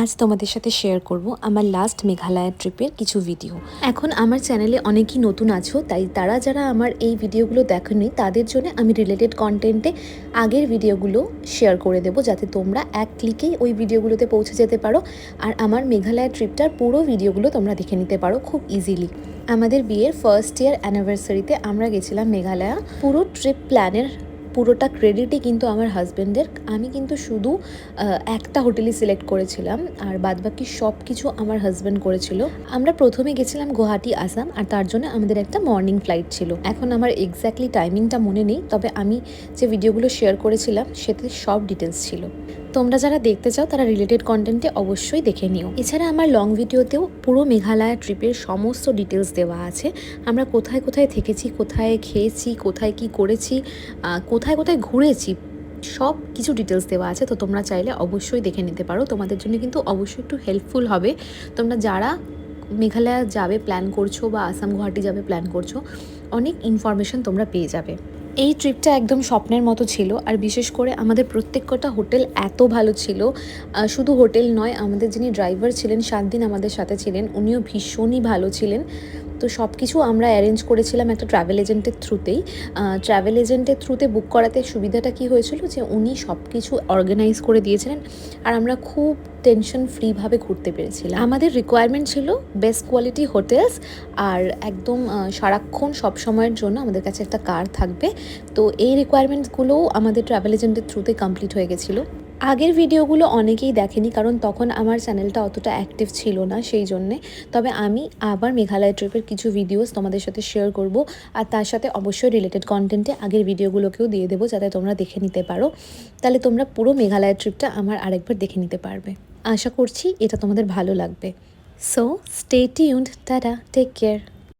আজ তোমাদের সাথে শেয়ার করব আমার লাস্ট মেঘালয় ট্রিপের কিছু ভিডিও। এখন আমার চ্যানেলে অনেকেই নতুন আছো, তাই তারা যারা আমার এই ভিডিওগুলো দেখেনি তাদের জন্য আমি রিলেটেড কন্টেন্টে আগের ভিডিওগুলো শেয়ার করে দেবো, যাতে তোমরা এক ক্লিকেই ওই ভিডিওগুলোতে পৌঁছে যেতে পারো আর আমার মেঘালয় ট্রিপটার পুরো ভিডিওগুলো তোমরা দেখে নিতে পারো খুব ইজিলি। আমাদের বিয়ের ফার্স্ট ইয়ার অ্যানিভার্সারিতে আমরা গেছিলাম মেঘালয়। পুরো ট্রিপ প্ল্যানের পুরোটা ক্রেডিটই কিন্তু আমার হাজব্যান্ডের। আমি কিন্তু শুধু একটা হোটেলই সিলেক্ট করেছিলাম আর বাদবাকি সব কিছু আমার হাজব্যান্ড করেছিল। আমরা প্রথমে গেছিলাম গুয়াহাটি আসাম, আর তার জন্য আমাদের একটা মর্নিং ফ্লাইট ছিল। এখন আমার এক্স্যাক্টলি টাইমিংটা মনে নেই, তবে আমি যে ভিডিওগুলো শেয়ার করেছিলাম সেতে সব ডিটেলস ছিল। তোমরা যারা দেখতে চাও তারা রিলেটেড কন্টেন্টে অবশ্যই দেখে নিও। এছাড়া আমার লং ভিডিওতেও পুরো মেঘালয় ট্রিপের সমস্ত ডিটেলস দেওয়া আছে। আমরা কোথায় কোথায় থেকেছি, কোথায় খেয়েছি, কোথায় কি করেছি, কোথায় কোথায় ঘুরেছি, সব কিছু ডিটেলস দেওয়া আছে। তো তোমরা চাইলে অবশ্যই দেখে নিতে পারো। তোমাদের জন্য কিন্তু অবশ্যই একটু হেল্পফুল হবে। তোমরা যারা মেঘালয় যাবে প্ল্যান করছো বা আসাম গুয়াহাটি যাবে প্ল্যান করছো, অনেক ইনফরমেশন তোমরা পেয়ে যাবে। এই ট্রিপটা একদম স্বপ্নের মতো ছিল, আর বিশেষ করে আমাদের প্রত্যেকটা হোটেল এত ভালো ছিল। শুধু হোটেল নয়, আমাদের যিনি ড্রাইভার ছিলেন 7 দিন আমাদের সাথে ছিলেন, উনিও ভীষণই ভালো ছিলেন। তো সব কিছু আমরা অ্যারেঞ্জ করেছিলাম একটা ট্রাভেল এজেন্টের থ্রুতেই। ট্রাভেল এজেন্টের থ্রুতে বুক করাতে সুবিধাটা কী হয়েছিল যে উনি সব কিছু অর্গানাইজ করে দিয়েছিলেন, আর আমরা খুব টেনশন ফ্রিভাবে ঘুরতে পেরেছিলাম। আমাদের রিকোয়ারমেন্ট ছিল বেস্ট কোয়ালিটি হোটেলস, আর একদম সারাক্ষণ সব সময়ের জন্য আমাদের কাছে একটা কার থাকবে। তো এই রিকোয়ারমেন্টসগুলোও আমাদের ট্রাভেল এজেন্টের থ্রুতে কমপ্লিট হয়ে গেছিলো। আগের ভিডিওগুলো অনেকেই দেখেনি, কারণ তখন আমার চ্যানেলটা অতটা অ্যাক্টিভ ছিল না সেই জন্যে। তবে আমি আবার মেঘালয় ট্রিপের কিছু ভিডিওস তোমাদের সাথে শেয়ার করব, আর তার সাথে অবশ্যই রিলেটেড কন্টেন্টে আগের ভিডিওগুলোকেও দিয়ে দেবো, যাতে তোমরা দেখে নিতে পারো। তাহলে তোমরা পুরো মেঘালয় ট্রিপটা আমার আরেকবার দেখে নিতে পারবে। আশা করছি এটা তোমাদের ভালো লাগবে। So stay tuned, tata, take care.